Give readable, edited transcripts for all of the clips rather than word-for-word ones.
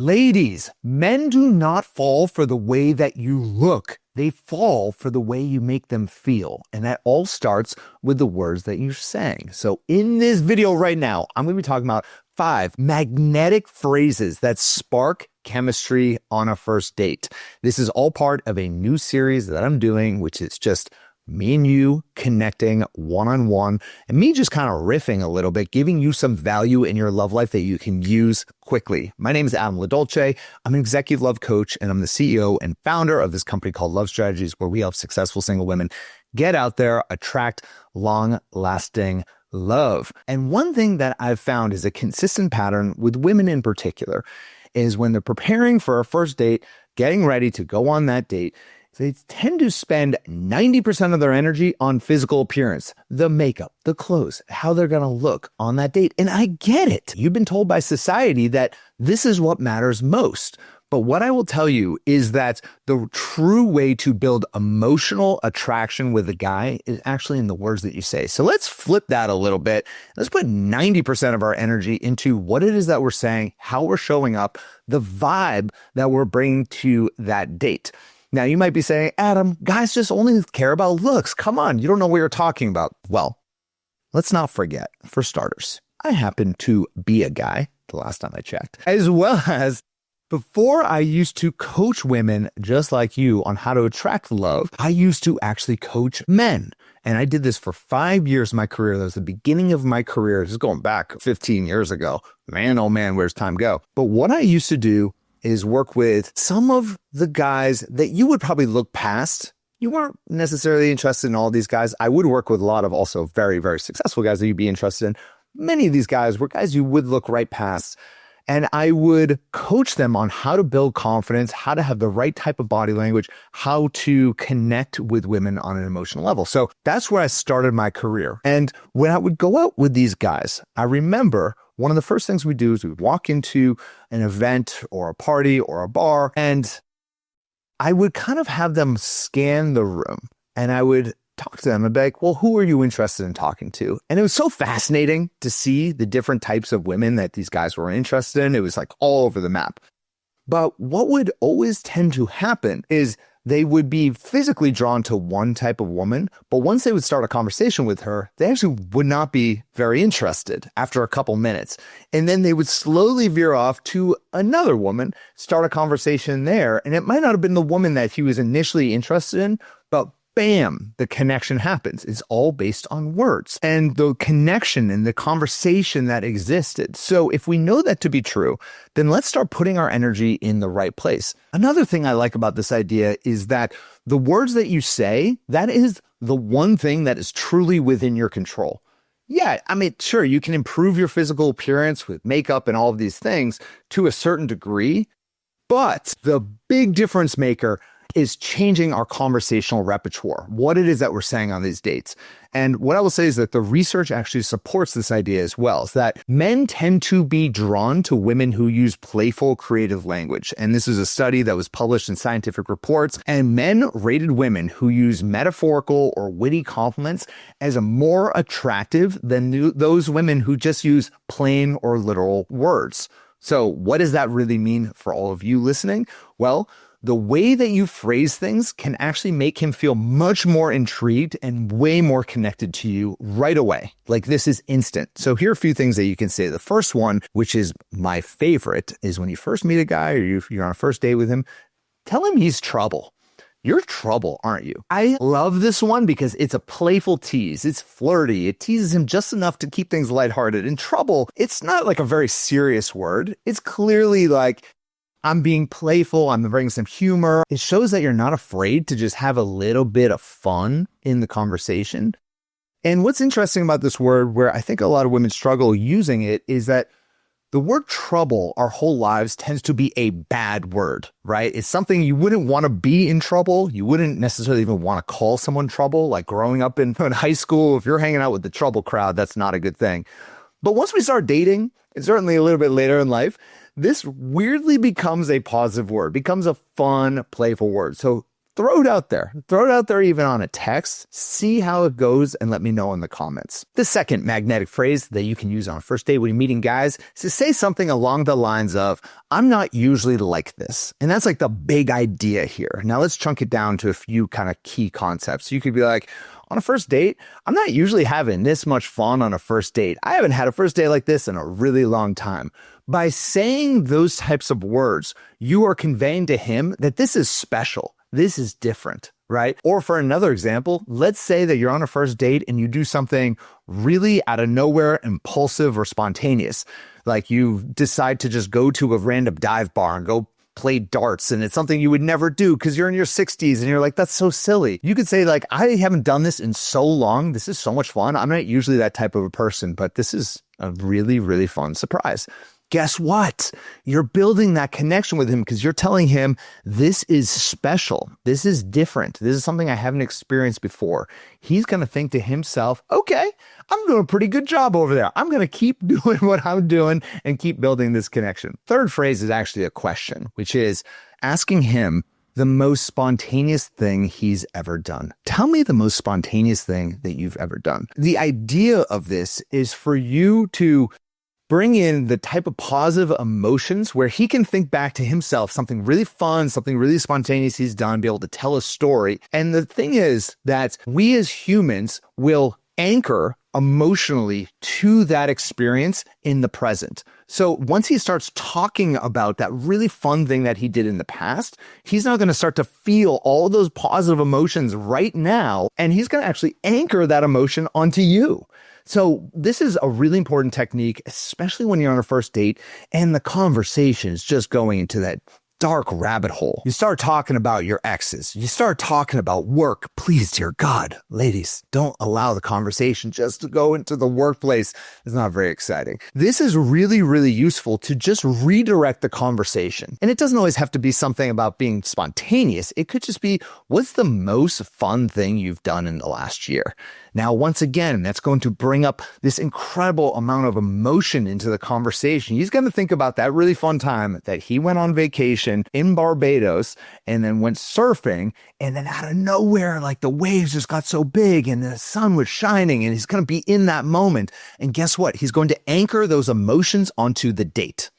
Ladies, men do not fall for the way that you look. They fall for the way you make them feel. And that all starts with the words that you're saying. So in this video right now, I'm going to be talking about 5 magnetic phrases that spark chemistry on a first date. This is all part of a new series that I'm doing, which is just me and you connecting one-on-one and me just kind of riffing a little bit, giving you some value in your love life that you can use quickly. My name is Adam LaDolce. I'm an executive love coach, and I'm the CEO and founder of this company called Love Strategies, where we help successful single women get out there, attract long-lasting love. And one thing that I've found is a consistent pattern with women in particular is when they're preparing for a first date, getting ready to go on that date, they tend to spend 90% of their energy on physical appearance, the makeup, the clothes, how they're going to look on that date. And I get it. You've been told by society that this is what matters most. But what I will tell you is that the true way to build emotional attraction with a guy is actually in the words that you say. So let's flip that a little bit. Let's put 90% of our energy into what it is that we're saying, how we're showing up, the vibe that we're bringing to that date. Now, you might be saying, Adam, guys just only care about looks. Come on, you don't know what you're talking about. Well, let's not forget, for starters, I happen to be a guy, the last time I checked, as well as before I used to coach women just like you on how to attract love, I used to actually coach men. And I did this for 5 years of my career. That was the beginning of my career. This is going back 15 years ago. Man, oh man, where's time go? But what I used to do is work with some of the guys that you would probably look past. You weren't necessarily interested in all these guys. I would work with a lot of also very, very successful guys that you'd be interested in. Many of these guys were guys you would look right past. And I would coach them on how to build confidence, how to have the right type of body language, how to connect with women on an emotional level. So that's where I started my career. And when I would go out with these guys, I remember one of the first things we do is we walk into an event or a party or a bar, and I would kind of have them scan the room, and I would talk to them and be like, well, who are you interested in talking to? And it was so fascinating to see the different types of women that these guys were interested in. It was like all over the map. But what would always tend to happen is they would be physically drawn to one type of woman, but once they would start a conversation with her, they actually would not be very interested after a couple minutes. And then they would slowly veer off to another woman, start a conversation there. And it might not have been the woman that he was initially interested in, but bam, the connection happens. It's all based on words and the connection and the conversation that existed. So if we know that to be true, then let's start putting our energy in the right place. Another thing I like about this idea is that the words that you say, that is the one thing that is truly within your control. Yeah, I mean, sure, you can improve your physical appearance with makeup and all of these things to a certain degree, but the big difference maker is changing our conversational repertoire, what it is that we're saying on these dates. And what I will say is that the research actually supports this idea as well, is that men tend to be drawn to women who use playful, creative language. And this is a study that was published in Scientific Reports, and men rated women who use metaphorical or witty compliments as a more attractive than those women who just use plain or literal words. So what does that really mean for all of you listening? Well, the way that you phrase things can actually make him feel much more intrigued and way more connected to you right away. Like this is instant. So here are a few things that you can say. The first one, which is my favorite, is when you first meet a guy or you're on a first date with him, tell him he's trouble. You're trouble, aren't you? I love this one because it's a playful tease. It's flirty. It teases him just enough to keep things lighthearted. And trouble, it's not like a very serious word. It's clearly like, I'm being playful, I'm bringing some humor. It shows that you're not afraid to just have a little bit of fun in the conversation. And what's interesting about this word, where I think a lot of women struggle using it, is that the word trouble our whole lives tends to be a bad word, right? It's something you wouldn't want to be in trouble. You wouldn't necessarily even want to call someone trouble. Like growing up in high school, if you're hanging out with the trouble crowd, that's not a good thing. But once we start dating, and certainly a little bit later in life, this weirdly becomes a positive word, becomes a fun, playful word. So throw it out there. Throw it out there even on a text. See how it goes and let me know in the comments. The second magnetic phrase that you can use on a first date when you're meeting guys is to say something along the lines of, I'm not usually like this. And that's like the big idea here. Now let's chunk it down to a few kind of key concepts. You could be like, on a first date, I'm not usually having this much fun on a first date. I haven't had a first date like this in a really long time. By saying those types of words, you are conveying to him that this is special. This is different, right? Or for another example, let's say that you're on a first date and you do something really out of nowhere, impulsive or spontaneous. Like you decide to just go to a random dive bar and go play darts, and it's something you would never do because you're in your 60s and you're like, that's so silly. You could say like, I haven't done this in so long. This is so much fun. I'm not usually that type of a person, but this is a really, really fun surprise. Guess what? You're building that connection with him because you're telling him this is special. This is different. This is something I haven't experienced before. He's going to think to himself, okay, I'm doing a pretty good job over there. I'm going to keep doing what I'm doing and keep building this connection. Third phrase is actually a question, which is asking him the most spontaneous thing he's ever done. Tell me the most spontaneous thing that you've ever done. The idea of this is for you to bring in the type of positive emotions where he can think back to himself, something really fun, something really spontaneous he's done, be able to tell a story. And the thing is that we as humans will anchor emotionally to that experience in the present. So once he starts talking about that really fun thing that he did in the past, he's now going to start to feel all those positive emotions right now, and he's going to actually anchor that emotion onto you. So this is a really important technique, especially when you're on a first date and the conversation is just going into that dark rabbit hole. You start talking about your exes. You start talking about work. Please, dear God, ladies, don't allow the conversation just to go into the workplace. It's not very exciting. This is really, really useful to just redirect the conversation. And it doesn't always have to be something about being spontaneous. It could just be, what's the most fun thing you've done in the last year? Now, once again, that's going to bring up this incredible amount of emotion into the conversation. He's going to think about that really fun time that he went on vacation in Barbados and then went surfing. And then out of nowhere, like the waves just got so big and the sun was shining, and he's going to be in that moment. And guess what? He's going to anchor those emotions onto the date.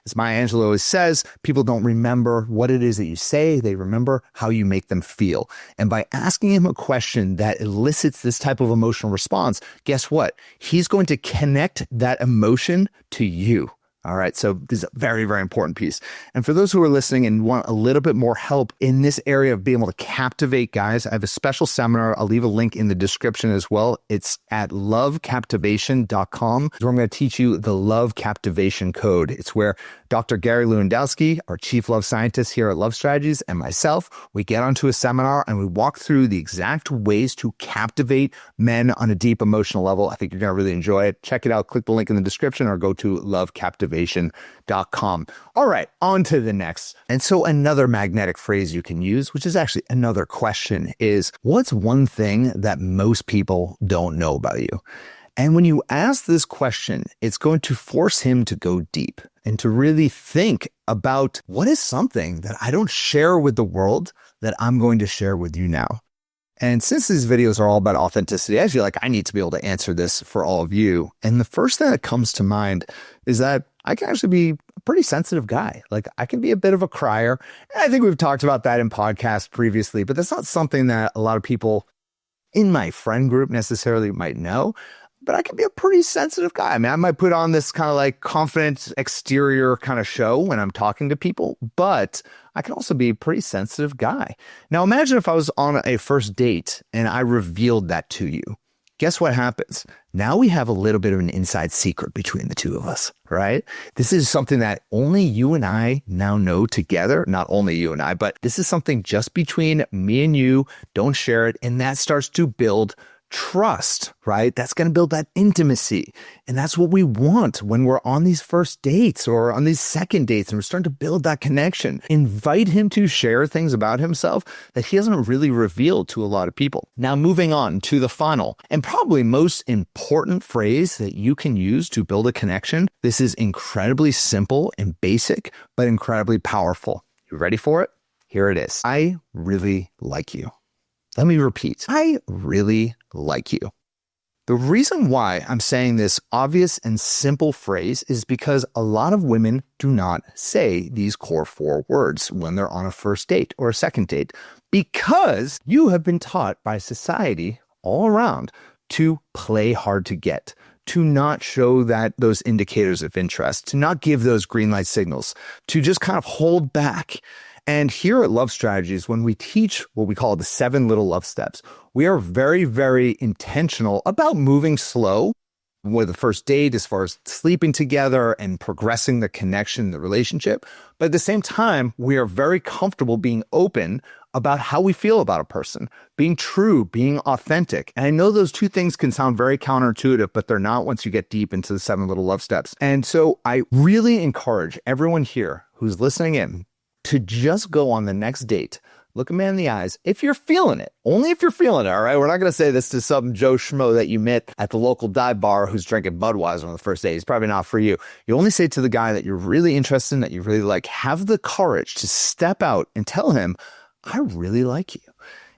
As Maya Angelou always says, people don't remember what it is that you say, they remember how you make them feel. And by asking him a question that elicits this type of emotional response, guess what? He's going to connect that emotion to you. All right, so this is a very, very important piece. And for those who are listening and want a little bit more help in this area of being able to captivate guys, I have a special seminar. I'll leave a link in the description as well. It's at lovecaptivation.com, where I'm going to teach you the Love Captivation Code. It's where Dr. Gary Lewandowski, our chief love scientist here at Love Strategies, and myself, we get onto a seminar and we walk through the exact ways to captivate men on a deep emotional level. I think you're going to really enjoy it. Check it out. Click the link in the description or go to lovecaptivation.com. All right, on to the next. And so another magnetic phrase you can use, which is actually another question, is what's one thing that most people don't know about you? And when you ask this question, it's going to force him to go deep and to really think about what is something that I don't share with the world that I'm going to share with you now. And since these videos are all about authenticity, I feel like I need to be able to answer this for all of you. And the first thing that comes to mind is that I can actually be a pretty sensitive guy. Like I can be a bit of a crier. And I think we've talked about that in podcasts previously, but that's not something that a lot of people in my friend group necessarily might know. But I can be a pretty sensitive guy. I mean, I might put on this kind of like confident exterior kind of show when I'm talking to people, but I can also be a pretty sensitive guy. Now, imagine if I was on a first date and I revealed that to you. Guess what happens? Now we have a little bit of an inside secret between the two of us, right? This is something that only you and I now know together. Not only you and I, but this is something just between me and you. Don't share it. And that starts to build trust, right? That's going to build that intimacy. And that's what we want when we're on these first dates or on these second dates and we're starting to build that connection. Invite him to share things about himself that he hasn't really revealed to a lot of people. Now, moving on to the final and probably most important phrase that you can use to build a connection. This is incredibly simple and basic, but incredibly powerful. You ready for it? Here it is. I really like you. Let me repeat. I really like you. The reason why I'm saying this obvious and simple phrase is because a lot of women do not say these core 4 words when they're on a first date or a second date, because you have been taught by society all around to play hard to get, to not show those indicators of interest, to not give those green light signals, to just kind of hold back. And here at Love Strategies, when we teach what we call the 7 little love steps, we are very, very intentional about moving slow with the first date as far as sleeping together and progressing the connection, the relationship. But at the same time, we are very comfortable being open about how we feel about a person, being true, being authentic. And I know those 2 things can sound very counterintuitive, but they're not once you get deep into the 7 little love steps. And so I really encourage everyone here who's listening in to just go on the next date, look a man in the eyes, if you're feeling it. Only if you're feeling it, all right? We're not going to say this to some Joe Schmo that you met at the local dive bar who's drinking Budweiser on the first date. He's probably not for you. You only say to the guy that you're really interested in, that you really like. Have the courage to step out and tell him, I really like you.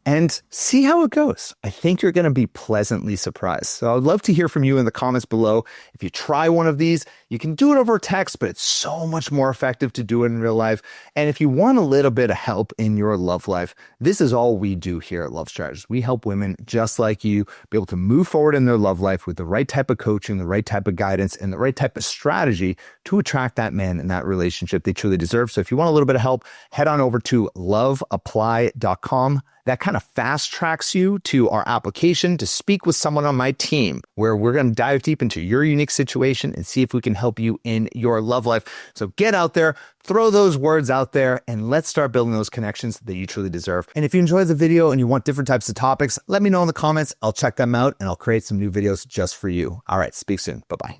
And see how it goes. I think you're going to be pleasantly surprised. So I'd love to hear from you in the comments below. If you try one of these, you can do it over text, but it's so much more effective to do it in real life. And if you want a little bit of help in your love life, this is all we do here at Love Strategies. We help women just like you be able to move forward in their love life with the right type of coaching, the right type of guidance, and the right type of strategy to attract that man and that relationship they truly deserve. So if you want a little bit of help, head on over to loveapply.com. That kind of fast tracks you to our application to speak with someone on my team, where we're going to dive deep into your unique situation and see if we can help you in your love life. So get out there, throw those words out there, and let's start building those connections that you truly deserve. And if you enjoyed the video and you want different types of topics, let me know in the comments. I'll check them out and I'll create some new videos just for you. All right, speak soon. Bye-bye.